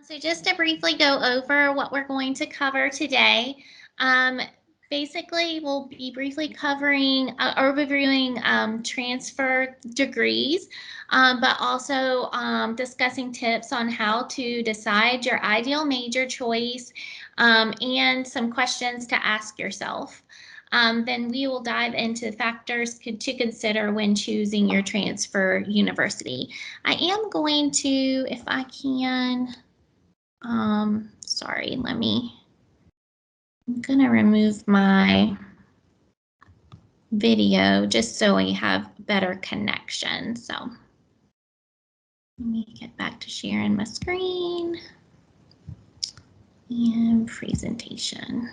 So just to briefly go over what we're going to cover today, um, basically we'll be briefly covering or reviewing transfer degrees, but also discussing tips on how to decide your ideal major choice and some questions to ask yourself. Then we will dive into factors to consider when choosing your transfer university. I am going to, if I can, sorry, I'm gonna remove my video just so we have better connection. So let me get back to sharing my screen and presentation.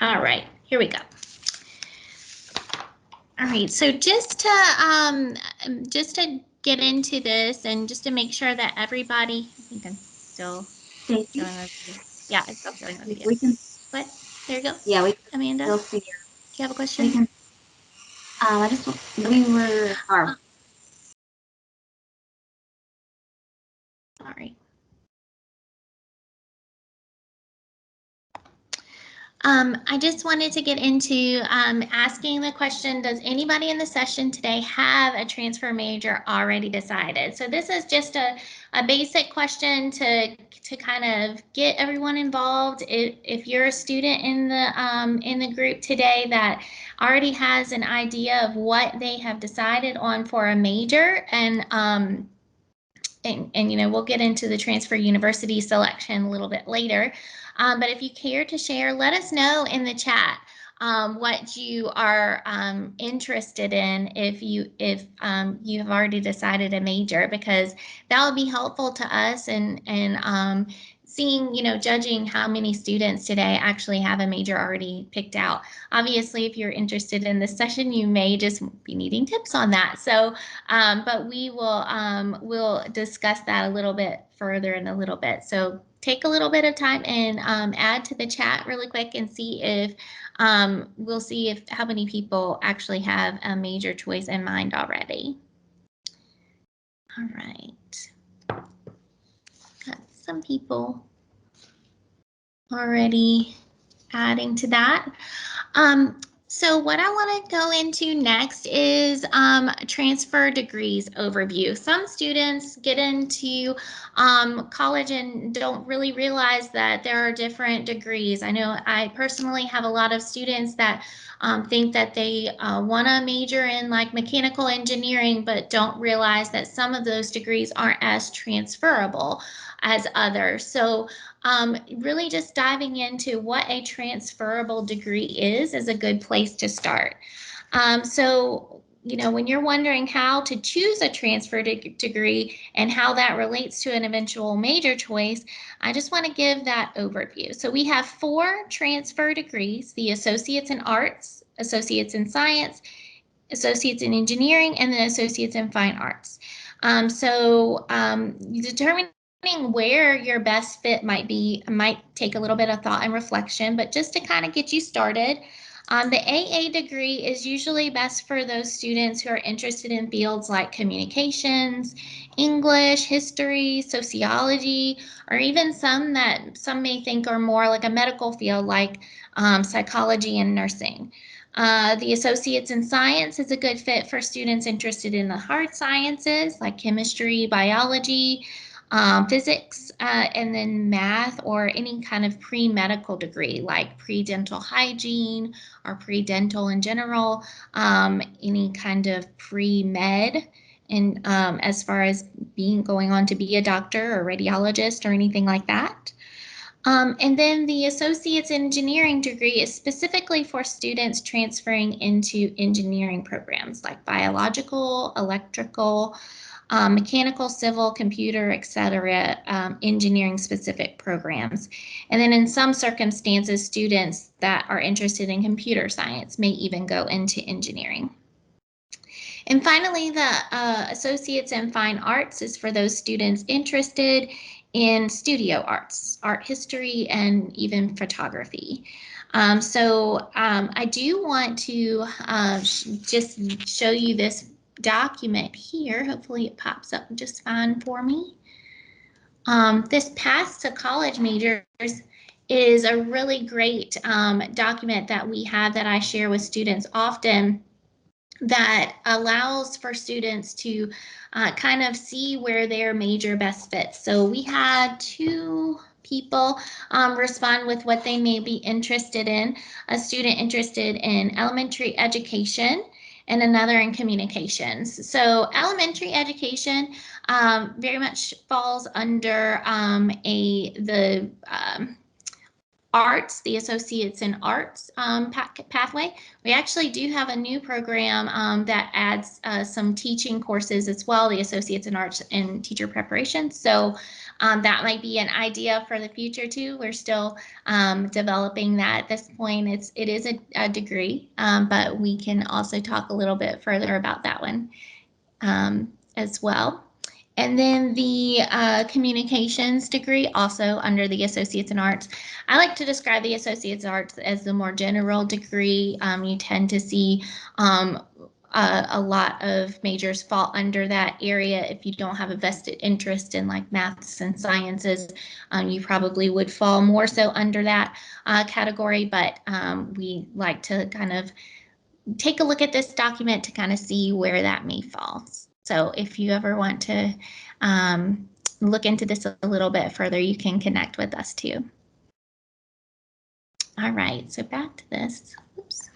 All right, here we go. All right, so just to get into this and just to make sure that everybody, I think I'm still showing the video. Yeah, it's still showing the video. We can. What? There you go. Yeah, we can Amanda, still see. do you have a question? We can. I just we were. Sorry. I just wanted to get into asking the question, does anybody in the session today have a transfer major already decided? So this is just a basic question to kind of get everyone involved. If you're a student in the group today that already has an idea of what they have decided on for a major, and you know, we'll get into the transfer university selection a little bit later. But if you care to share, let us know in the chat what you are interested in if you have already decided a major, because that will be helpful to us and seeing, you know, judging how many students today actually have a major already picked out. Obviously, if you're interested in this session, you may just be needing tips on that. So, but we will we'll discuss that a little bit further in a little bit. So take a little bit of time and add to the chat really quick and see if we'll see if how many people actually have a major choice in mind already. All right. Got some people already adding to that. So what I want to go into next is transfer degrees overview. Some students get into college and don't really realize that there are different degrees. I know I personally have a lot of students that think that they want to major in like mechanical engineering, but don't realize that some of those degrees aren't as transferable as others. So really just diving into what a transferable degree is a good place to start. So, you know, when you're wondering how to choose a transfer degree and how that relates to an eventual major choice, I just want to give that overview. So we have 4 transfer degrees: the Associates in Arts, Associates in Science, Associates in Engineering, and then Associates in Fine Arts. Determining where your best fit might take a little bit of thought and reflection, but just to kind of get you started, the AA degree is usually best for those students who are interested in fields like communications, English, history, sociology, or even some that some may think are more like a medical field like psychology and nursing. The Associates in Science is a good fit for students interested in the hard sciences like chemistry, biology, physics, and then math, or any kind of pre-medical degree like pre-dental hygiene or pre-dental in general, any kind of pre-med. And as far as going on to be a doctor or radiologist or anything like that. And then the Associate's in Engineering degree is specifically for students transferring into engineering programs like biological, electrical, mechanical, civil, computer, etc., engineering specific programs. And then in some circumstances, students that are interested in computer science may even go into engineering. And finally, the Associates in Fine Arts is for those students interested in studio arts, art history, and even photography. I do want to just show you this document here. Hopefully it pops up just fine for me. This Path to College Majors is a really great document that we have that I share with students often that allows for students to kind of see where their major best fits. So we had two people respond with what they may be interested in, a student interested in elementary education and another in communications. So elementary education very much falls under the arts, the Associates in Arts pathway. We actually do have a new program that adds some teaching courses as well, the Associates in Arts and Teacher Preparation. So that might be an idea for the future too. We're still developing that at this point. It is a degree, but we can also talk a little bit further about that one as well. And then the communications degree, also under the Associates in Arts. I like to describe the Associates in Arts as the more general degree. You tend to see a lot of majors fall under that area. If you don't have a vested interest in like maths and sciences, you probably would fall more so under that category. But we like to kind of take a look at this document to kind of see where that may fall. So if you ever want to look into this a little bit further, you can connect with us too. All right, so back to this. Oops.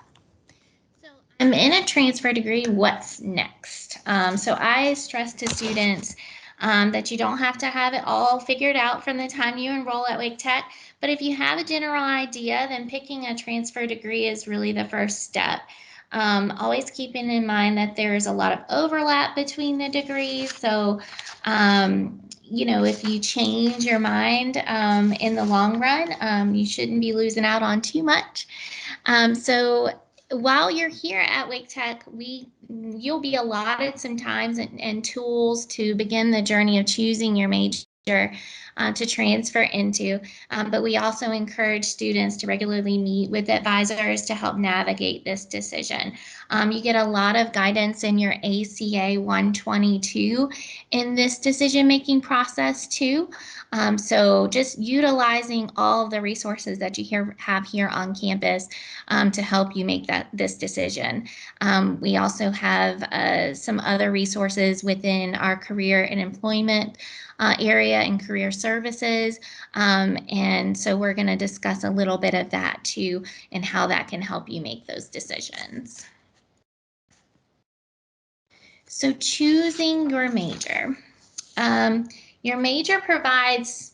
So I'm in a transfer degree. What's next? So I stress to students that you don't have to have it all figured out from the time you enroll at Wake Tech. But if you have a general idea, then picking a transfer degree is really the first step. Always keeping in mind that there's a lot of overlap between the degrees. So, you know, if you change your mind in the long run, you shouldn't be losing out on too much. So while you're here at Wake Tech, you'll be allotted some times and tools to begin the journey of choosing your major to transfer into. But we also encourage students to regularly meet with advisors to help navigate this decision. You get a lot of guidance in your ACA 122 in this decision-making process too. So just utilizing all of the resources that you have here on campus to help you make this decision. We also have some other resources within our career and employment area and career services. And so we're going to discuss a little bit of that too and how that can help you make those decisions. So choosing your major. Your major provides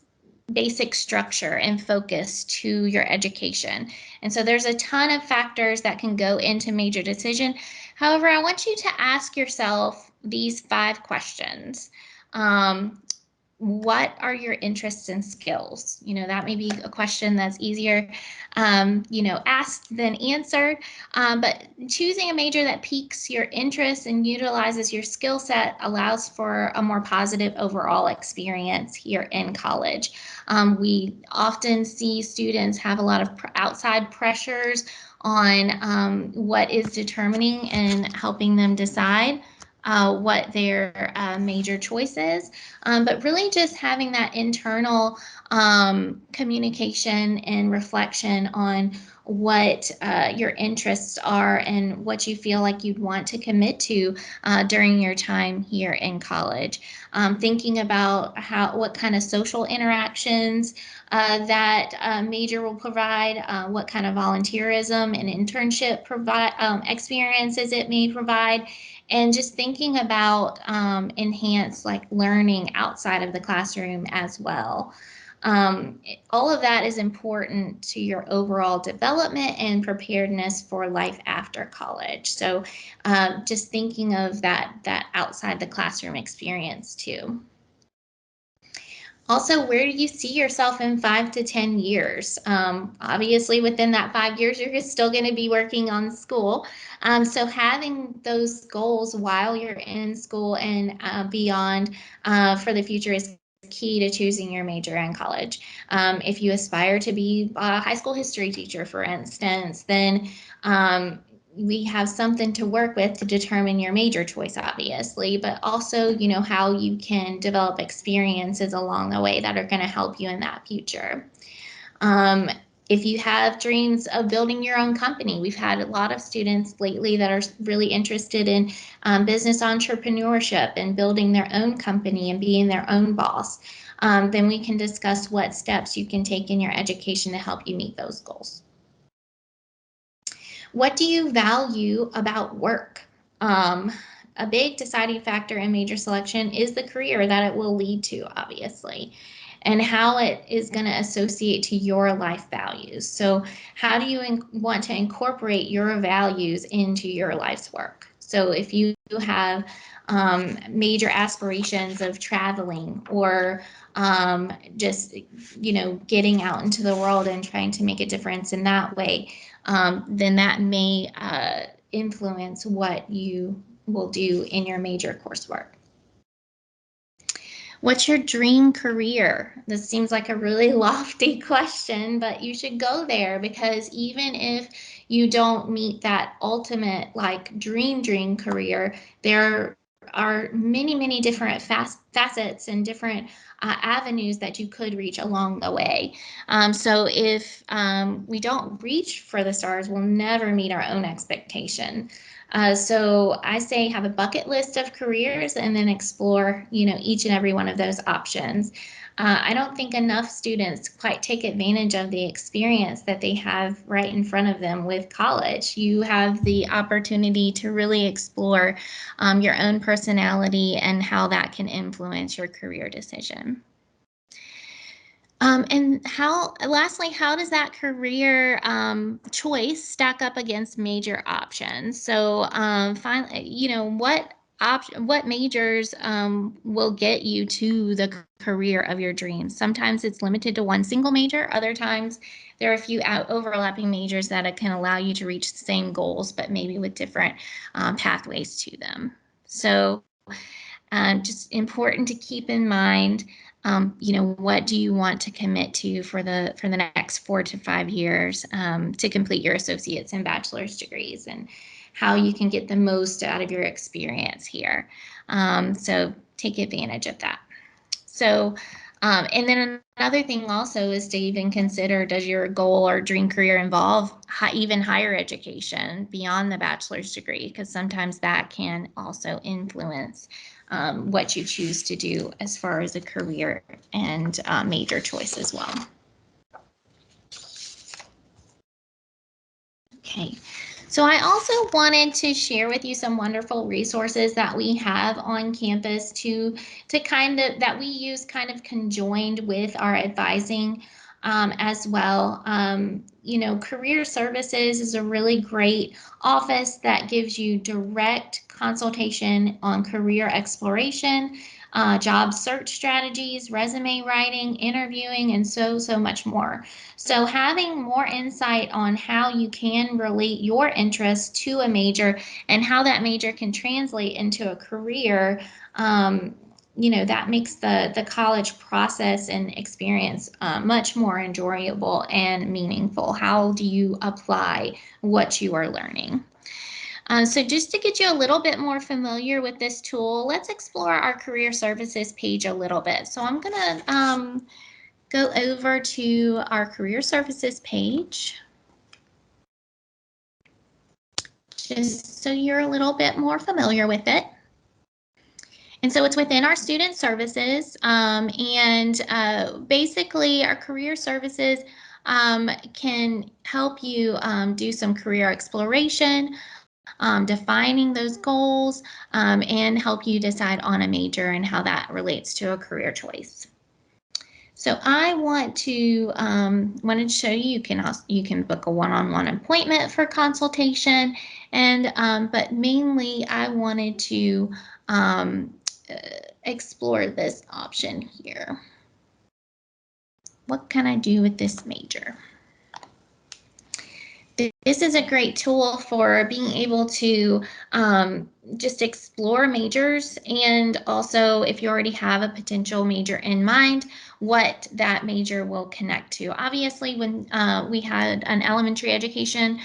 basic structure and focus to your education. And so there's a ton of factors that can go into major decision. However, I want you to ask yourself these 5 questions. What are your interests and skills? You know, that may be a question that's easier, you know, asked than answered. But choosing a major that piques your interest and utilizes your skill set allows for a more positive overall experience here in college. We often see students have a lot of outside pressures on what is determining and helping them decide what their major choice is, but really just having that internal communication and reflection on what your interests are and what you feel like you'd want to commit to during your time here in college. Thinking about what kind of social interactions that major will provide, what kind of volunteerism and internship experiences it may provide, and just thinking about enhanced like learning outside of the classroom as well. All of that is important to your overall development and preparedness for life after college. So just thinking of that outside the classroom experience too. Also, where do you see yourself in 5 to 10 years? Obviously, within that 5 years, you're still going to be working on school. So having those goals while you're in school and beyond for the future is key to choosing your major in college. If you aspire to be a high school history teacher, for instance, then we have something to work with to determine your major choice, obviously, but also, you know, how you can develop experiences along the way that are going to help you in that future. If you have dreams of building your own company, we've had a lot of students lately that are really interested in business entrepreneurship and building their own company and being their own boss. Then we can discuss what steps you can take in your education to help you meet those goals. What do you value about work? A big deciding factor in major selection is the career that it will lead to, obviously, and how it is going to associate to your life values. So, how do you want to incorporate your values into your life's work? So, if you have major aspirations of traveling or just, you know, getting out into the world and trying to make a difference in that way, then that may influence what you will do in your major coursework. What's your dream career? This seems like a really lofty question, but you should go there, because even if you don't meet that ultimate like dream career, there are many different facets and different avenues that you could reach along the way. So if we don't reach for the stars, we'll never meet our own expectation. So I say have a bucket list of careers and then explore, you know, each and every one of those options. I don't think enough students quite take advantage of the experience that they have right in front of them with college. You have the opportunity to really explore your own personality and how that can influence your career decision. And lastly, how does that career choice stack up against major options? So, finally, you know, what majors will get you to the career of your dreams? Sometimes it's limited to one single major. Other times there are a few overlapping majors that can allow you to reach the same goals, but maybe with different pathways to them. So, just important to keep in mind, you know, what do you want to commit to for the next 4 to 5 years to complete your associate's and bachelor's degrees, and how you can get the most out of your experience here. So take advantage of that. So, and then another thing also is to even consider, does your goal or dream career involve even higher education beyond the bachelor's degree? Because sometimes that can also influence what you choose to do as far as a career and major choice as well. Okay. So I also wanted to share with you some wonderful resources that we have on campus that we use kind of conjoined with our advising as well. You know, Career Services is a really great office that gives you direct consultation on career exploration, job search strategies, resume writing, interviewing, and so much more. So having more insight on how you can relate your interests to a major and how that major can translate into a career, you know, that makes the college process and experience much more enjoyable and meaningful. How do you apply what you are learning? So just to get you a little bit more familiar with this tool, let's explore our career services page a little bit. So I'm going to go over to our career services page, just so you're a little bit more familiar with it. And so it's within our student services, and basically our career services can help you do some career exploration, defining those goals, and help you decide on a major and how that relates to a career choice. So I wanted to show you, you can book a one-on-one appointment for consultation, and but mainly I wanted to explore this option here. What can I do with this major? this is a great tool for being able to just explore majors, and also if you already have a potential major in mind, what that major will connect to. Obviously, when we had an elementary education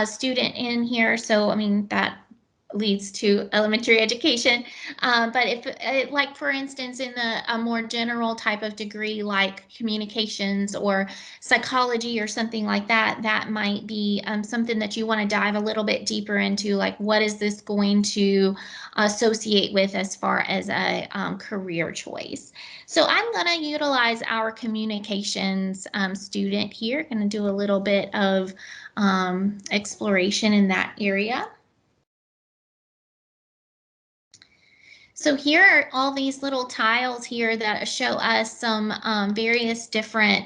student in here, so I mean that leads to elementary education. But if, like for instance, in a more general type of degree like communications or psychology or something like that, that might be something that you want to dive a little bit deeper into, like what is this going to associate with as far as a career choice. So I'm going to utilize our communications student here, going to do a little bit of exploration in that area. So here are all these little tiles here that show us some various different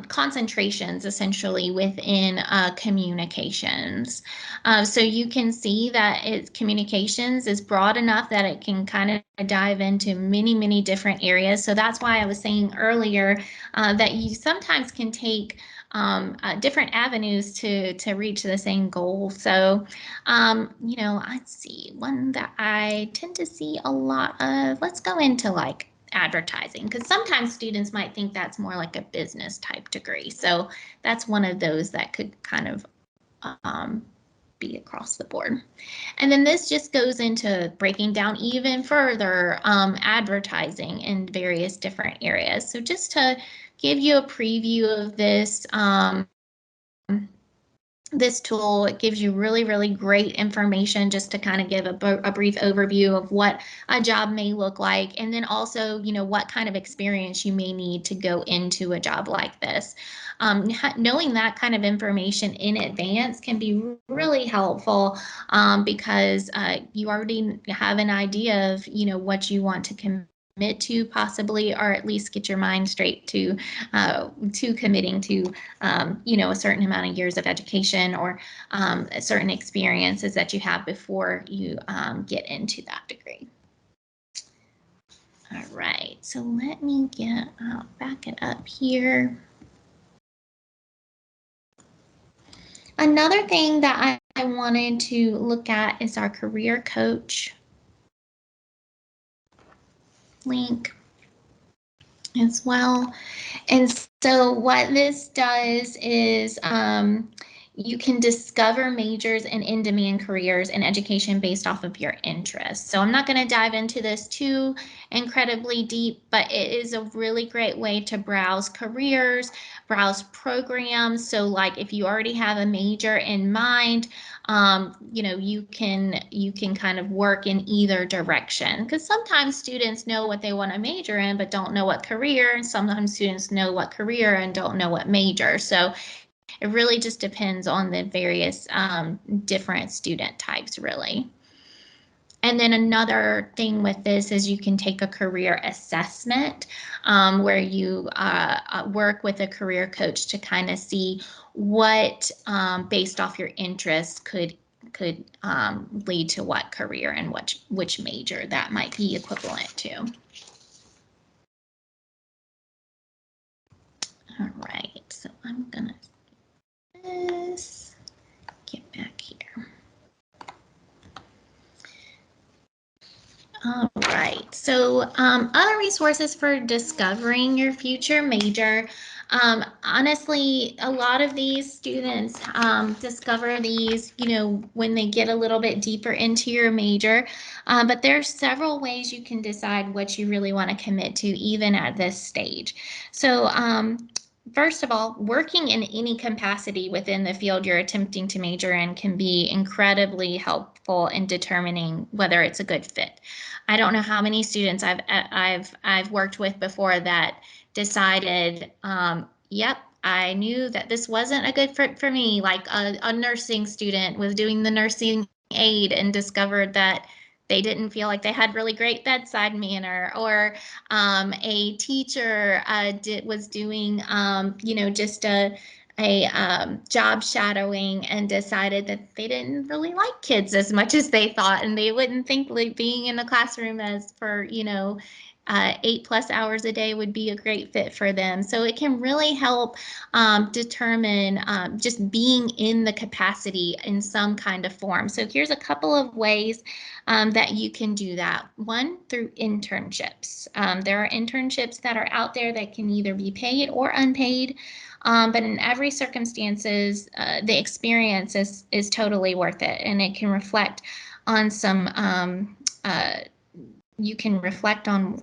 concentrations essentially within communications. So you can see that communications is broad enough that it can kind of dive into many, many different areas. So that's why I was saying earlier that you sometimes can take different avenues to reach the same goal. So you know, let's see, one that I tend to see a lot of, let's go into like advertising, because sometimes students might think that's more like a business type degree. So that's one of those that could kind of be across the board. And then this just goes into breaking down even further advertising in various different areas. So just to give you a preview of this, this tool, it gives you really, really great information just to kind of give a brief overview of what a job may look like. And then also, you know, what kind of experience you may need to go into a job like this. Knowing that kind of information in advance can be really helpful because you already have an idea of, you know, what you want to commit to possibly, or at least get your mind straight to committing to you know, a certain amount of years of education or certain experiences that you have before you get into that degree. All right, so let me get back it up here. Another thing that I wanted to look at is our career coach link as well. And so what this does is you can discover majors and in-demand careers in education based off of your interests. So I'm not going to dive into this too incredibly deep, but it is a really great way to browse careers, browse programs. So like if you already have a major in mind, you know, you can kind of work in either direction, because sometimes students know what they want to major in but don't know what career, and sometimes students know what career and don't know what major. So it really just depends on the various different student types, really. And then another thing with this is you can take a career assessment where you work with a career coach to kind of see what, based off your interests, could lead to what career and which major that might be equivalent to. All right, so I'm gonna get back here. All right, so other resources for discovering your future major. Honestly, a lot of these students discover these, you know, when they get a little bit deeper into your major, but there's several ways you can decide what you really want to commit to even at this stage. So first of all, working in any capacity within the field you're attempting to major in can be incredibly helpful in determining whether it's a good fit. I don't know how many students I've worked with before that decided, yep, I knew that this wasn't a good fit for me. Like a nursing student was doing the nursing aid and discovered that they didn't feel like they had really great bedside manner, or a teacher was doing, you know, just a job shadowing and decided that they didn't really like kids as much as they thought, and they wouldn't think like being in the classroom as for, you know, 8+ hours a day would be a great fit for them. So it can really help determine just being in the capacity in some kind of form. So here's a couple of ways that you can do that. One, through internships. There are internships that are out there that can either be paid or unpaid. But in every circumstances, the experience is totally worth it, and it can reflect on some you can reflect on,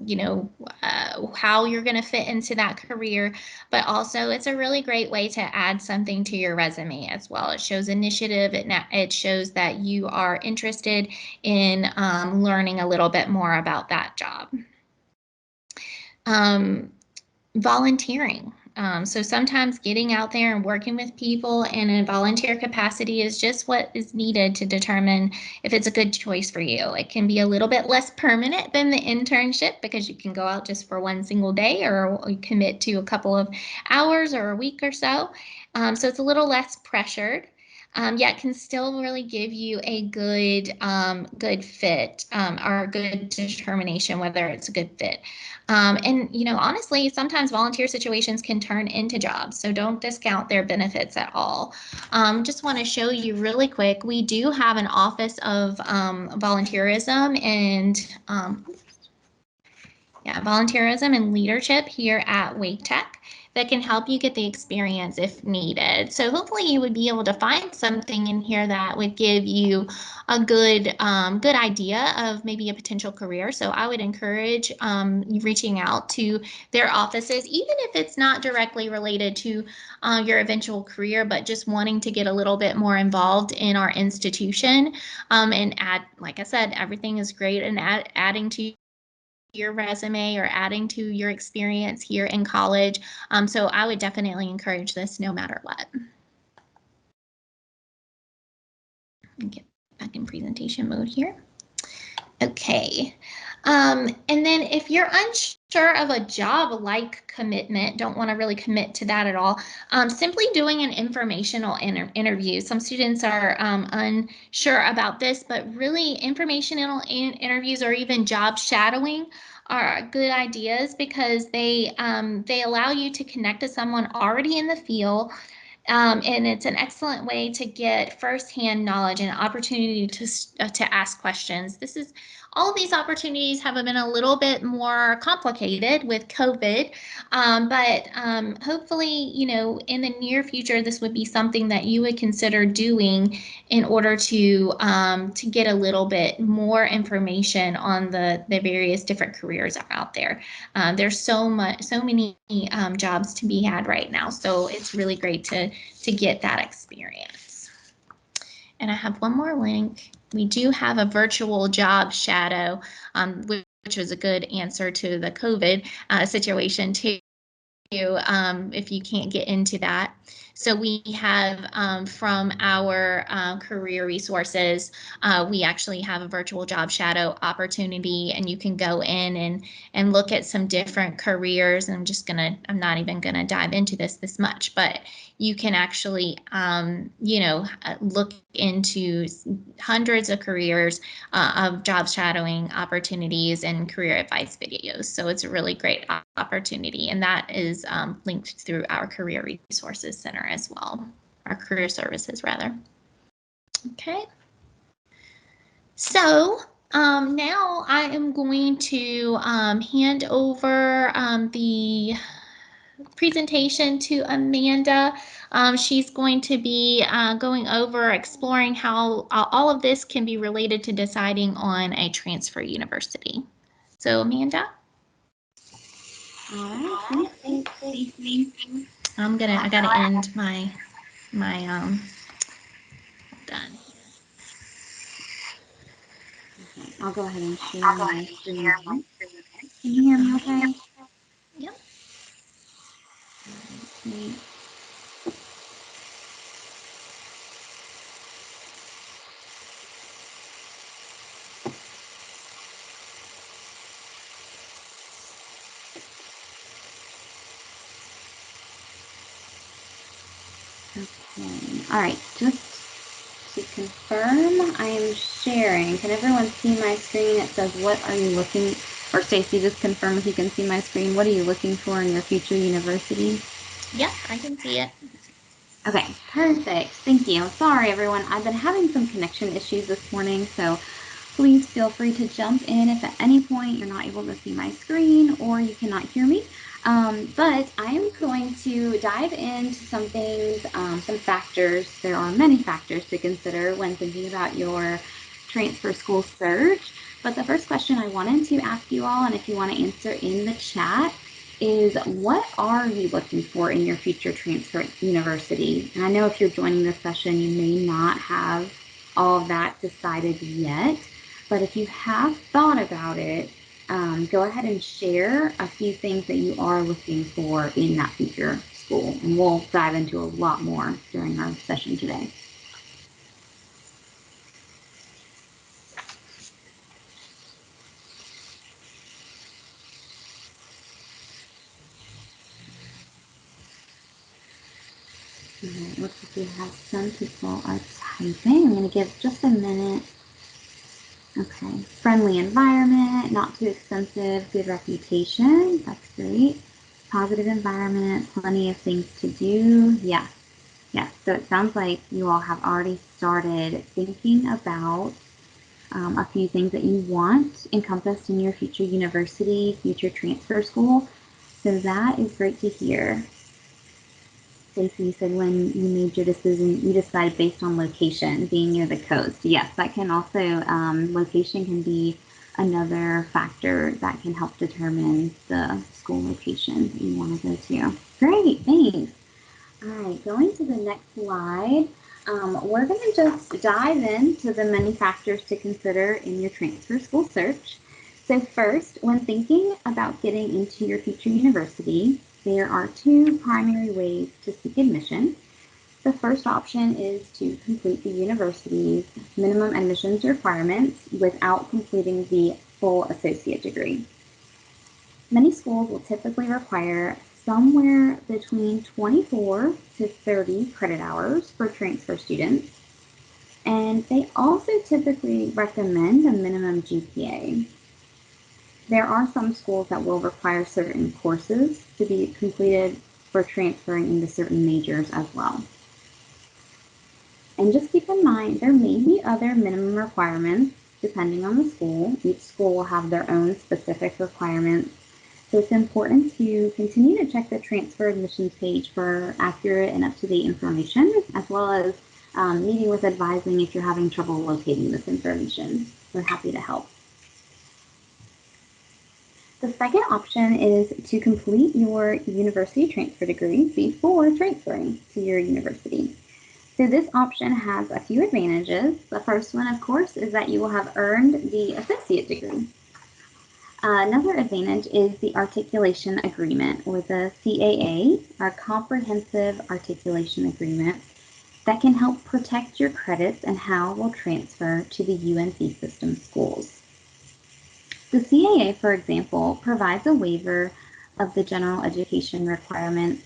how you're going to fit into that career, but also it's a really great way to add something to your resume as well. It shows initiative. It shows that you are interested in learning a little bit more about that job. Volunteering. So sometimes getting out there and working with people in a volunteer capacity is just what is needed to determine if it's a good choice for you. It can be a little bit less permanent than the internship because you can go out just for one single day or commit to a couple of hours or a week or so. So it's a little less pressured. Yet can still really give you a good fit or a good determination whether it's a good fit. And honestly, sometimes volunteer situations can turn into jobs, so don't discount their benefits at all. Just want to show you really quick, we do have an office of volunteerism and volunteerism and leadership here at Wake Tech that can help you get the experience if needed. So hopefully you would be able to find something in here that would give you a good idea of maybe a potential career. So I would encourage reaching out to their offices, even if it's not directly related to your eventual career, but just wanting to get a little bit more involved in our institution and add, like I said, everything is great, and adding to your resume or adding to your experience here in college. So I would definitely encourage this no matter what. Get back in presentation mode here. Okay. And then if you're unsure of a job-like commitment, don't want to really commit to that at all, simply doing an informational interview. Some students are unsure about this, but really informational interviews or even job shadowing are good ideas because they allow you to connect to someone already in the field. And it's an excellent way to get firsthand knowledge and opportunity to ask questions. All of these opportunities have been a little bit more complicated with COVID, but hopefully, in the near future, this would be something that you would consider doing in order to get a little bit more information on the various different careers out there. There's so many jobs to be had right now, so it's really great to get that experience. And I have one more link. We do have a virtual job shadow, which was a good answer to the COVID situation too. If you can't get into that. So we have from our career resources, we actually have a virtual job shadow opportunity, and you can go in and look at some different careers. I'm not even gonna dive into this much, but you can actually, look into hundreds of careers of job shadowing opportunities and career advice videos. So it's a really great opportunity, and that is linked through our Career Resources Center as well, our career services rather. Okay. So now I am going to hand over the presentation to Amanda. She's going to be going over exploring how all of this can be related to deciding on a transfer university. So Amanda? All right, thanks, Stacey. I gotta end my done. Okay, I'll go ahead and share my screen. Can you hear me okay? Yep. Okay. All right, just to confirm, I am sharing. Can everyone see my screen? It says, what are you looking Or Stacy, just confirm if you can see my screen. What are you looking for in your future university? Yep, I can see it. Okay, perfect. Thank you. Sorry, everyone. I've been having some connection issues this morning, so please feel free to jump in if at any point you're not able to see my screen or you cannot hear me. But I am going to dive into some things, some factors. There are many factors to consider when thinking about your transfer school search. But the first question I wanted to ask you all, and if you want to answer in the chat, is what are you looking for in your future transfer university? And I know if you're joining this session, you may not have all of that decided yet, but if you have thought about it, go ahead and share a few things that you are looking for in that future school. And we'll dive into a lot more during our session today. All right, looks like we have some people are typing. I'm going to give just a minute. Okay, friendly environment, not too expensive, good reputation. That's great. Positive environment, plenty of things to do. Yeah, yeah. So it sounds like you all have already started thinking about a few things that you want encompassed in your future university, future transfer school. So that is great to hear. Stacey, you said when you made your decision, you decided based on location, being near the coast. Yes, that can also, location can be another factor that can help determine the school location that you want to go to. Great, thanks. All right, going to the next slide. We're going to just dive into the many factors to consider in your transfer school search. So first, when thinking about getting into your future university, there are two primary ways to seek admission. The first option is to complete the university's minimum admissions requirements without completing the full associate degree. Many schools will typically require somewhere between 24 to 30 credit hours for transfer students, and they also typically recommend a minimum GPA. There are some schools that will require certain courses to be completed for transferring into certain majors as well. And just keep in mind, there may be other minimum requirements depending on the school. Each school will have their own specific requirements. So it's important to continue to check the transfer admissions page for accurate and up-to-date information, as well as meeting with advising if you're having trouble locating this information. We're happy to help. The second option is to complete your university transfer degree before transferring to your university. So this option has a few advantages. The first one, of course, is that you will have earned the associate degree. Another advantage is the articulation agreement, or the CAA, our comprehensive articulation agreement, that can help protect your credits and how will transfer to the UNC system schools. The CAA, for example, provides a waiver of the general education requirements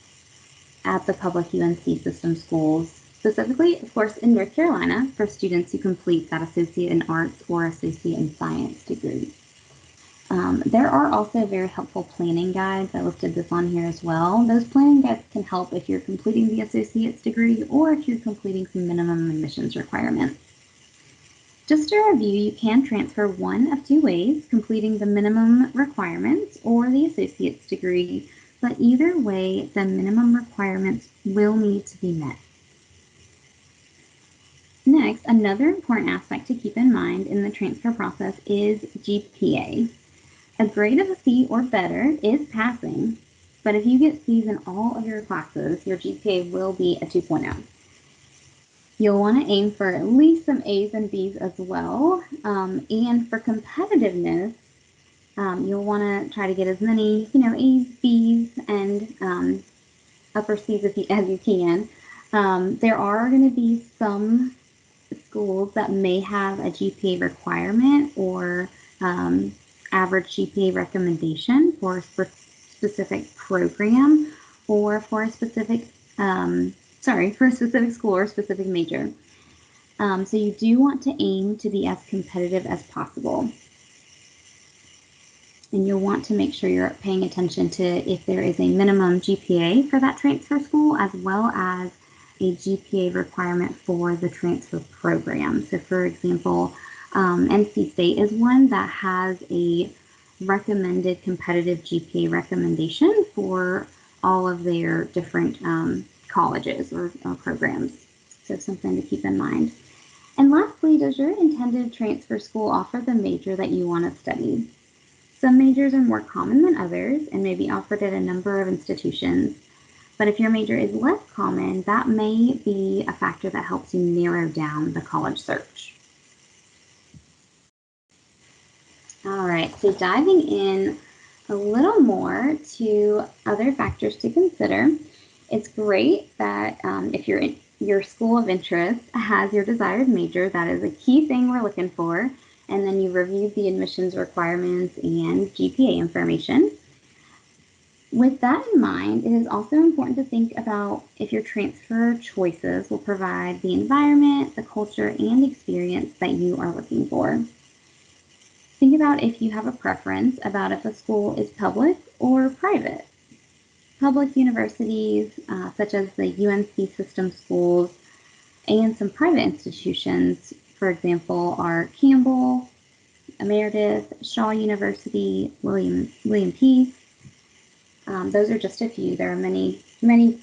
at the public UNC system schools, specifically, of course, in North Carolina for students who complete that Associate in Arts or Associate in Science degree. There are also very helpful planning guides. I listed this on here as well. Those planning guides can help if you're completing the associate's degree or if you're completing some minimum admissions requirements. Just to review, you can transfer one of two ways, completing the minimum requirements or the associate's degree, but either way, the minimum requirements will need to be met. Next, another important aspect to keep in mind in the transfer process is GPA. A grade of a C or better is passing, but if you get C's in all of your classes, your GPA will be a 2.0. You'll want to aim for at least some A's and B's as well. And for competitiveness, you'll want to try to get as many, A's, B's, and upper C's as you can. There are going to be some schools that may have a GPA requirement or average GPA recommendation for a specific program or for a specific for a specific school or a specific major. So you do want to aim to be as competitive as possible. And you'll want to make sure you're paying attention to if there is a minimum GPA for that transfer school, as well as a GPA requirement for the transfer program. So for example, NC State is one that has a recommended competitive GPA recommendation for all of their different colleges or programs. So something to keep in mind. And lastly, does your intended transfer school offer the major that you want to study? Some majors are more common than others and may be offered at a number of institutions. But if your major is less common, that may be a factor that helps you narrow down the college search. All right, so diving in a little more to other factors to consider, it's great that if your school of interest has your desired major, that is a key thing we're looking for. And then you reviewed the admissions requirements and GPA information. With that in mind, it is also important to think about if your transfer choices will provide the environment, the culture, and experience that you are looking for. Think about if you have a preference about if a school is public or private. Public universities, such as the UNC system schools, and some private institutions, for example, are Campbell, Meredith, Shaw University, William Peace. Those are just a few. There are many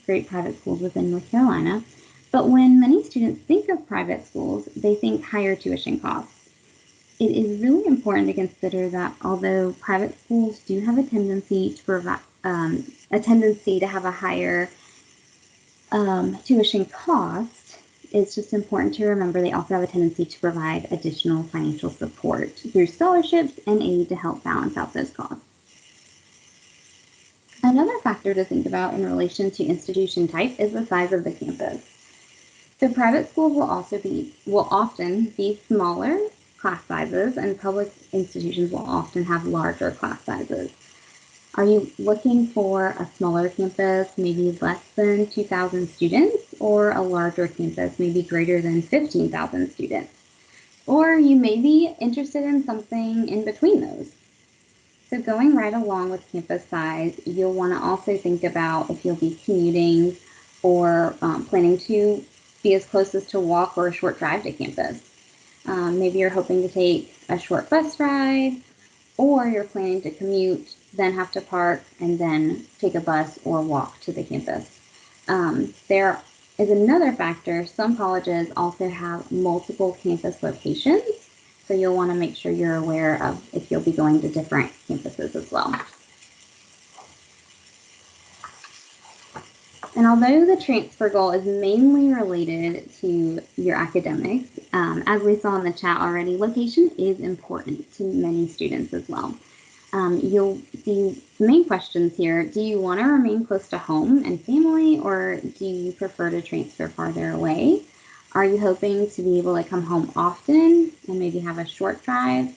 great private schools within North Carolina. But when many students think of private schools, they think higher tuition costs. It is really important to consider that although private schools do have a tendency to provide have a higher tuition cost, it's just important to remember they also have a tendency to provide additional financial support through scholarships and aid to help balance out those costs. Another factor to think about in relation to institution type is the size of the campus. So private schools will often be smaller class sizes, and public institutions will often have larger class sizes. Are you looking for a smaller campus, maybe less than 2,000 students, or a larger campus, maybe greater than 15,000 students? Or you may be interested in something in between those. So going right along with campus size, you'll want to also think about if you'll be commuting or planning to be as close as to walk or a short drive to campus. Maybe you're hoping to take a short bus ride, or you're planning to commute, then have to park, and then take a bus or walk to the campus. There is another factor. Some colleges also have multiple campus locations, so you'll want to make sure you're aware of if you'll be going to different campuses as well. And although the transfer goal is mainly related to your academics, as we saw in the chat already, location is important to many students as well. You'll see the main questions here. Do you want to remain close to home and family, or do you prefer to transfer farther away? Are you hoping to be able to come home often and maybe have a short drive?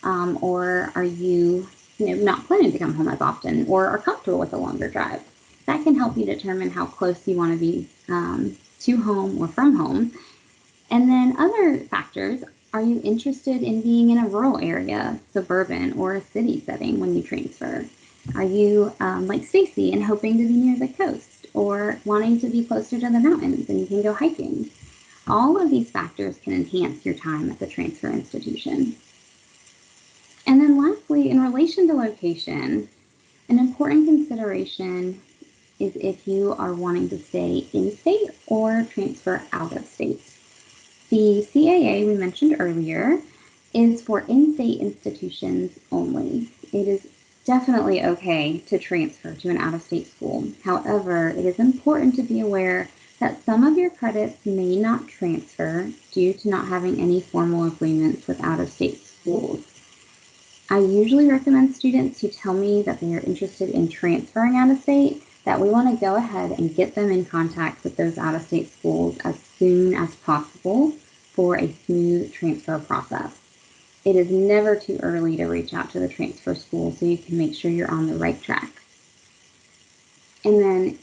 Or are you not planning to come home as often, or are comfortable with a longer drive? That can help you determine how close you want to be to home or from home. And then other factors, are you interested in being in a rural area, suburban, or a city setting when you transfer? Are you like Stacy and hoping to be near the coast, or wanting to be closer to the mountains and you can go hiking? All of these factors can enhance your time at the transfer institution. And then lastly, in relation to location, an important consideration is if you are wanting to stay in-state or transfer out of state. The CAA we mentioned earlier is for in-state institutions only. It is definitely okay to transfer to an out-of-state school. However, it is important to be aware that some of your credits may not transfer due to not having any formal agreements with out-of-state schools. I usually recommend students who tell me that they are interested in transferring out of state that we want to go ahead and get them in contact with those out-of-state schools as soon as possible for a smooth transfer process. It is never too early to reach out to the transfer school so you can make sure you're on the right track. And then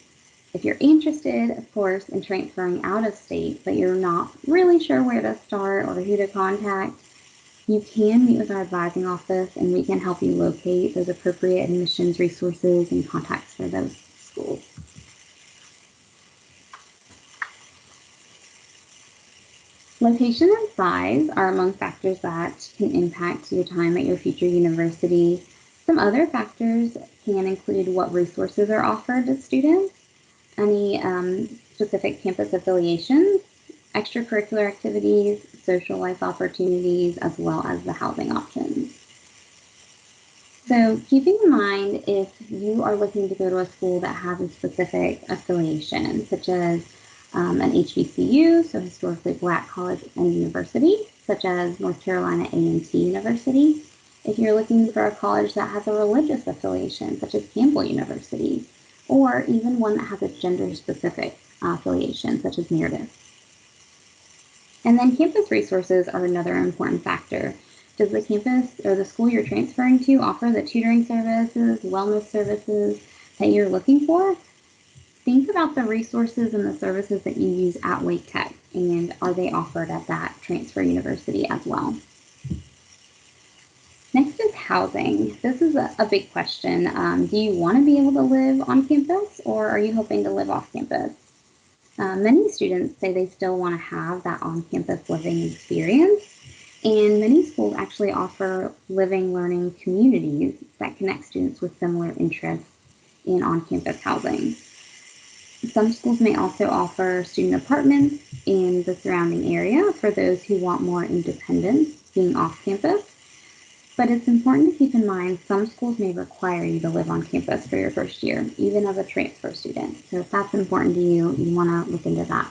if you're interested, of course, in transferring out of state, but you're not really sure where to start or who to contact, You can meet with our advising office and we can help you locate those appropriate admissions resources and contacts for those schools. Location and size are among factors that can impact your time at your future university. Some other factors can include what resources are offered to students, any specific campus affiliations, extracurricular activities, social life opportunities, as well as the housing options. So keeping in mind, if you are looking to go to a school that has a specific affiliation, such as an HBCU, so historically Black college and university, such as North Carolina A&T University. If you're looking for a college that has a religious affiliation, such as Campbell University, or even one that has a gender-specific affiliation, such as Meredith. And then campus resources are another important factor. Does the campus or the school you're transferring to offer the tutoring services, wellness services that you're looking for? Think about the resources and the services that you use at Wake Tech, and are they offered at that transfer university as well? Next is housing. This is a big question. Do you want to be able to live on campus, or are you hoping to live off campus? Many students say they still want to have that on-campus living experience, and many schools actually offer living learning communities that connect students with similar interests in on-campus housing. Some schools may also offer student apartments in the surrounding area for those who want more independence being off campus. But it's important to keep in mind some schools may require you to live on campus for your first year, even as a transfer student. So if that's important to you, you want to look into that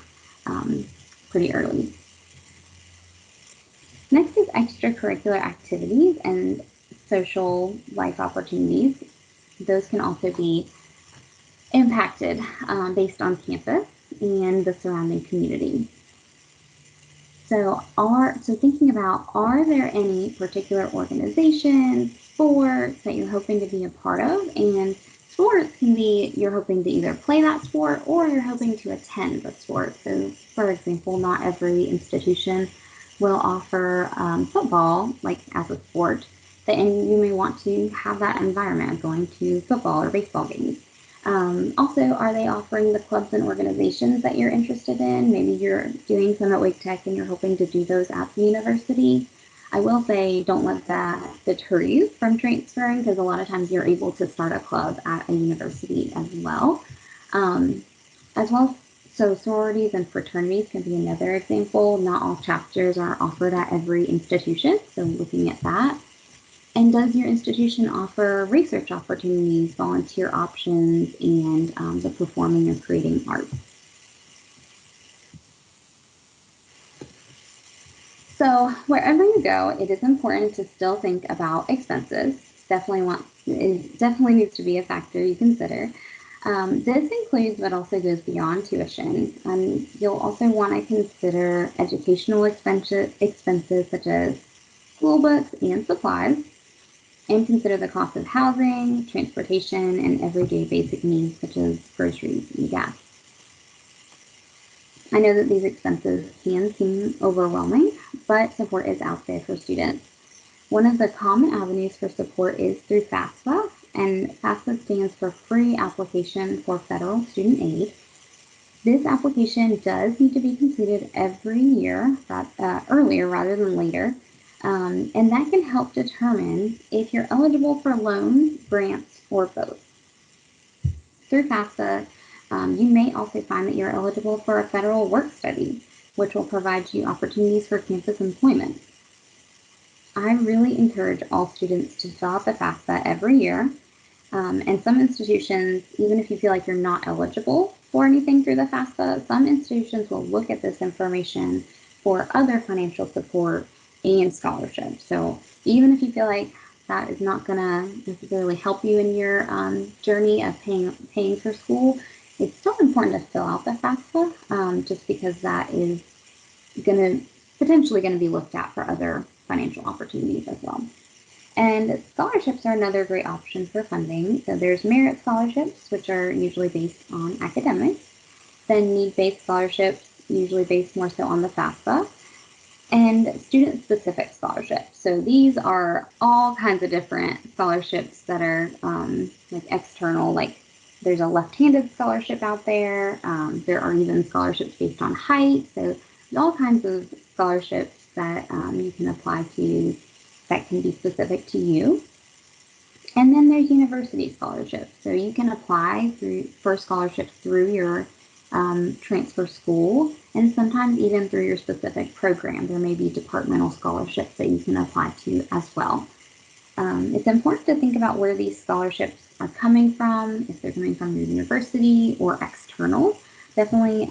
pretty early. Next is extracurricular activities and social life opportunities. Those can also be impacted based on campus and the surrounding community. So thinking about, are there any particular organizations, sports that you're hoping to be a part of? And sports can be, you're hoping to either play that sport or you're hoping to attend the sport. So for example, not every institution will offer football like as a sport, and you may want to have that environment of going to football or baseball games. Also, are they offering the clubs and organizations that you're interested in? Maybe you're doing some at Wake Tech and you're hoping to do those at the university. I will say don't let that deter you from transferring, because a lot of times you're able to start a club at a university as well. So sororities and fraternities can be another example. Not all chapters are offered at every institution, so looking at that. And does your institution offer research opportunities, volunteer options, and the performing or creating arts? So wherever you go, it is important to still think about expenses. It definitely needs to be a factor you consider. This includes but also goes beyond tuition. You'll also want to consider educational expenses such as school books and supplies, and consider the cost of housing, transportation, and everyday basic needs such as groceries and gas. I know that these expenses can seem overwhelming, but support is out there for students. One of the common avenues for support is through FAFSA, and FAFSA stands for Free Application for Federal Student Aid. This application does need to be completed every year, earlier rather than later, and that can help determine if you're eligible for loans, grants, or both. Through FAFSA, you may also find that you're eligible for a federal work study, which will provide you opportunities for campus employment. I really encourage all students to fill out the FAFSA every year. And some institutions, even if you feel like you're not eligible for anything through the FAFSA, some institutions will look at this information for other financial support and scholarships. So even if you feel like that is not going to necessarily help you in your journey of paying for school, it's still important to fill out the FAFSA, just because that is potentially going to be looked at for other financial opportunities as well. And scholarships are another great option for funding. So there's merit scholarships, which are usually based on academics. Then need-based scholarships, usually based more so on the FAFSA. and student-specific scholarships. So these are all kinds of different scholarships that are like external, like there's a left-handed scholarship out there. There are even scholarships based on height. So there's all kinds of scholarships that you can apply to that can be specific to you. And then there's university scholarships. So you can apply for scholarships through your transfer school, and sometimes even through your specific program. There may be departmental scholarships that you can apply to as well. It's important to think about where these scholarships are coming from, if they're coming from your university or external. Definitely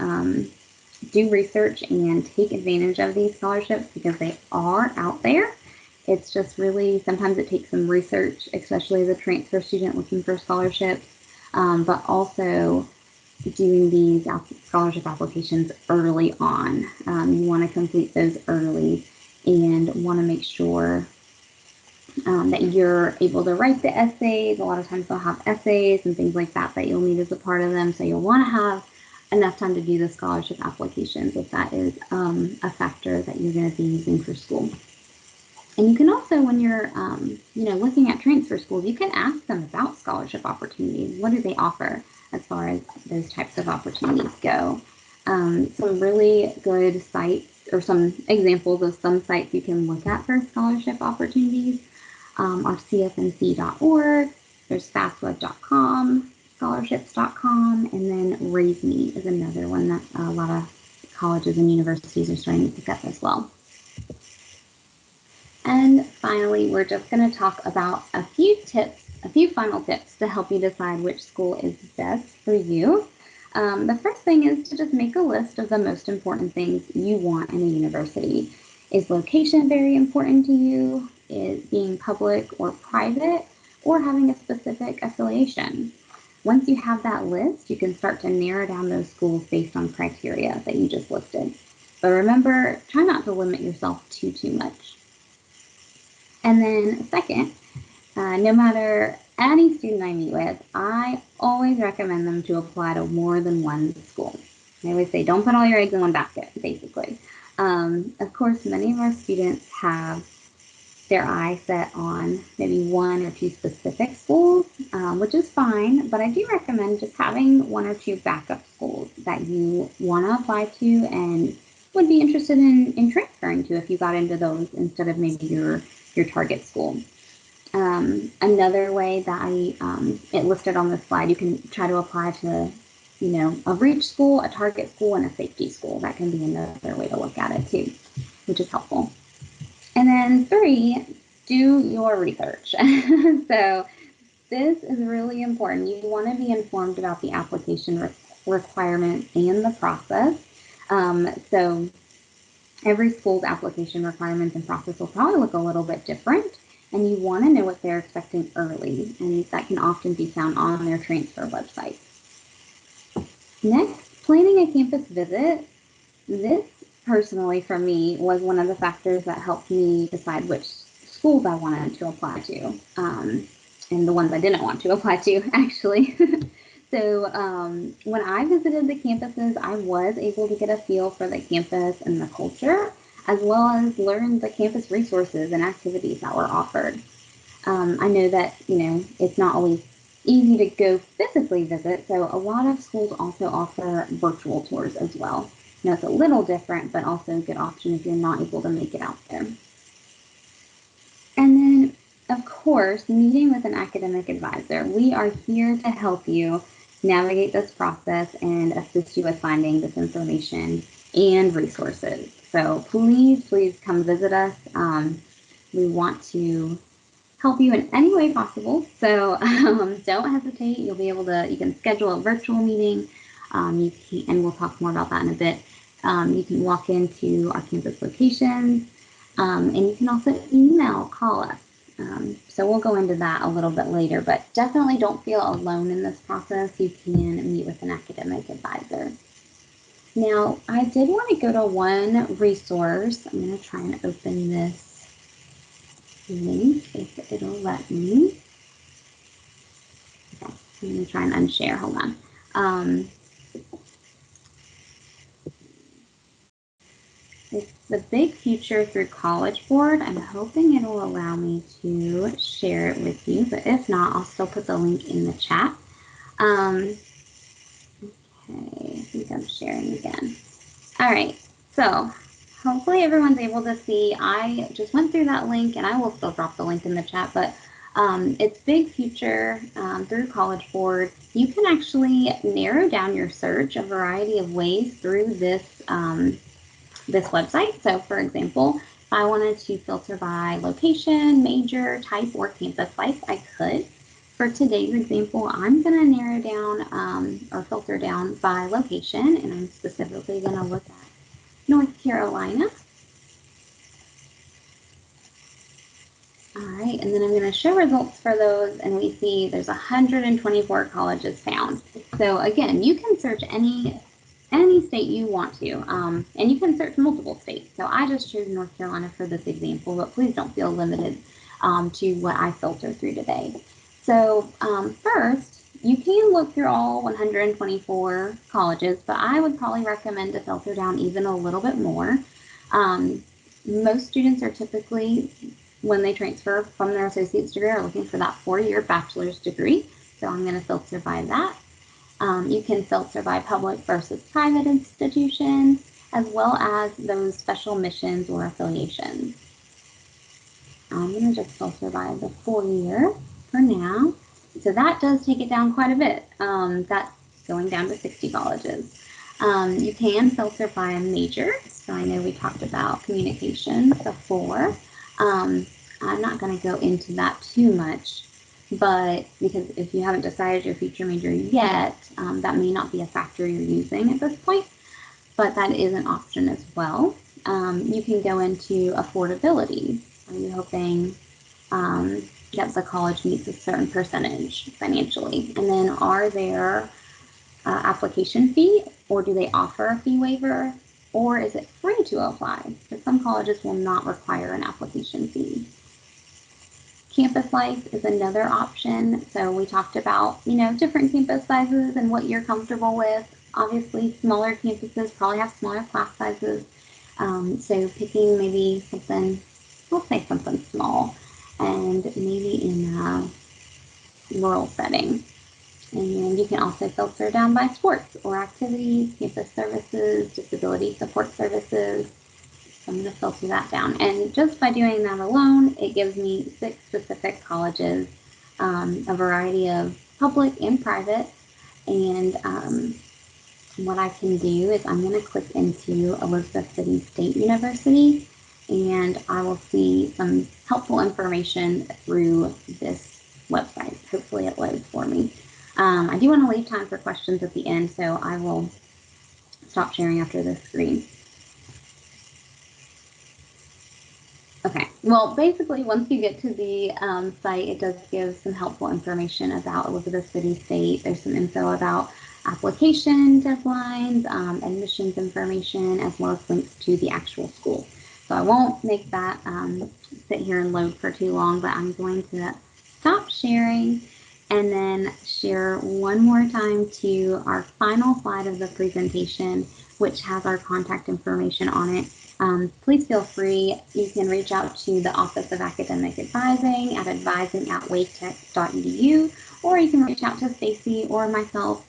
do research and take advantage of these scholarships because they are out there. It's just really, sometimes it takes some research, especially as a transfer student looking for scholarships, but also doing these scholarship applications early on. You want to complete those early and want to make sure that you're able to write the essays. A lot of times they'll have essays and things like that that you'll need as a part of them. So you'll want to have enough time to do the scholarship applications if that is a factor that you're going to be using for school. And you can also, when you're looking at transfer schools, you can ask them about scholarship opportunities. What do they offer as far as those types of opportunities go? Some really good sites or some examples of some sites you can look at for scholarship opportunities are cfnc.org, there's fastweb.com, scholarships.com, and then Raise Me is another one that a lot of colleges and universities are starting to pick up as well. And finally, we're just going to talk about a few final tips to help you decide which school is best for you. The first thing is to just make a list of the most important things you want in a university. Is location very important to you? Is being public or private, or having a specific affiliation? Once you have that list, you can start to narrow down those schools based on criteria that you just listed. But remember, try not to limit yourself too much. And then second, no matter any student I meet with, I always recommend them to apply to more than one school. I always say, don't put all your eggs in one basket, basically. Of course, many of our students have their eye set on maybe one or two specific schools, which is fine, but I do recommend just having one or two backup schools that you want to apply to and would be interested in transferring to if you got into those instead of maybe your target school. Another way that it listed on the slide, you can try to apply to, a reach school, a target school, and a safety school. That can be another way to look at it too, which is helpful. And then 3, do your research. So this is really important. You want to be informed about the application requirements and the process. So every school's application requirements and process will probably look a little bit different, and you want to know what they're expecting early, and that can often be found on their transfer website. Next, planning a campus visit. This personally for me was one of the factors that helped me decide which schools I wanted to apply to, and the ones I didn't want to apply to actually. So when I visited the campuses, I was able to get a feel for the campus and the culture, as well as learn the campus resources and activities that were offered. I know that, it's not always easy to go physically visit, so a lot of schools also offer virtual tours as well. It's a little different, but also a good option if you're not able to make it out there. And then, of course, meeting with an academic advisor. We are here to help you navigate this process and assist you with finding this information and resources. So please come visit us. We want to help you in any way possible. So don't hesitate. You can schedule a virtual meeting, and we'll talk more about that in a bit. You can walk into our campus locations, and you can also call us. So we'll go into that a little bit later, but definitely don't feel alone in this process. You can meet with an academic advisor. Now, I did want to go to one resource. I'm going to try and open this link if it'll let me. Okay, I'm going to try and unshare. Hold on. It's the Big Future through College Board. I'm hoping it'll allow me to share it with you, but if not, I'll still put the link in the chat. Okay, I think I'm sharing again. All right, so hopefully everyone's able to see. I just went through that link, and I will still drop the link in the chat, but it's Big Future through College Board. You can actually narrow down your search a variety of ways through this, this website. So for example, if I wanted to filter by location, major, type, or campus life, I could. For today's example, I'm going to narrow down or filter down by location, and I'm specifically going to look at North Carolina. All right, and then I'm going to show results for those, and we see there's 124 colleges found. So again, you can search any state you want to, and you can search multiple states. So I just chose North Carolina for this example, but please don't feel limited to what I filter through today. So first, you can look through all 124 colleges, but I would probably recommend to filter down even a little bit more. Most students are typically, when they transfer from their associate's degree, are looking for that 4-year bachelor's degree. So I'm going to filter by that. You can filter by public versus private institutions, as well as those special missions or affiliations. I'm going to just filter by the 4-year for now. So that does take it down quite a bit. That's going down to 60 colleges. You can filter by a major. So I know we talked about communications before. I'm not going to go into that too much, but because if you haven't decided your future major yet, that may not be a factor you're using at this point, but that is an option as well. You can go into affordability. Are you hoping that the college meets a certain percentage financially? And then are there application fee, or do they offer a fee waiver, or is it free to apply? Because some colleges will not require an application fee. Campus life is another option. So we talked about, different campus sizes and what you're comfortable with. Obviously, smaller campuses probably have smaller class sizes. So picking maybe something, we'll say something small, and maybe in a rural setting. And you can also filter down by sports or activities, campus services, disability support services. So I'm going to filter that down. And just by doing that alone, it gives me 6 specific colleges, a variety of public and private. And what I can do is I'm going to click into Elizabeth City State University, and I will see some helpful information through this website. Hopefully it loads for me. I do want to leave time for questions at the end, so I will stop sharing after this screen. Okay, well, basically, once you get to the site, it does give some helpful information about Elizabeth City State. There's some info about application deadlines, admissions information, as well as links to the actual school. So I won't make that sit here and load for too long, but I'm going to stop sharing and then share one more time to our final slide of the presentation, which has our contact information on it. Please feel free. You can reach out to the Office of Academic Advising at advising@wavetech.edu, or you can reach out to Stacy or myself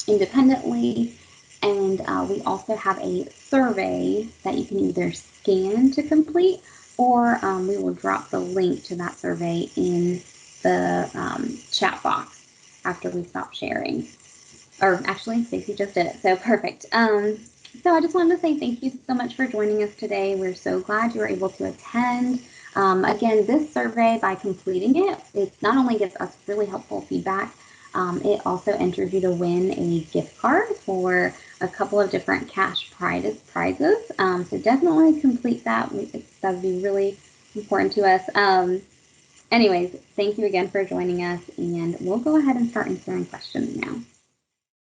independently. And we also have a survey that you can either scan to complete, or we will drop the link to that survey in the chat box after we stop sharing. Or actually, Stacey just did it, so perfect. So I just wanted to say thank you so much for joining us today. We're so glad you were able to attend. Again, this survey, by completing it, it not only gives us really helpful feedback, it also enters you to win a gift card for a couple of different cash prizes. So definitely complete that. That would be really important to us. Anyways, thank you again for joining us, and we'll go ahead and start answering questions now.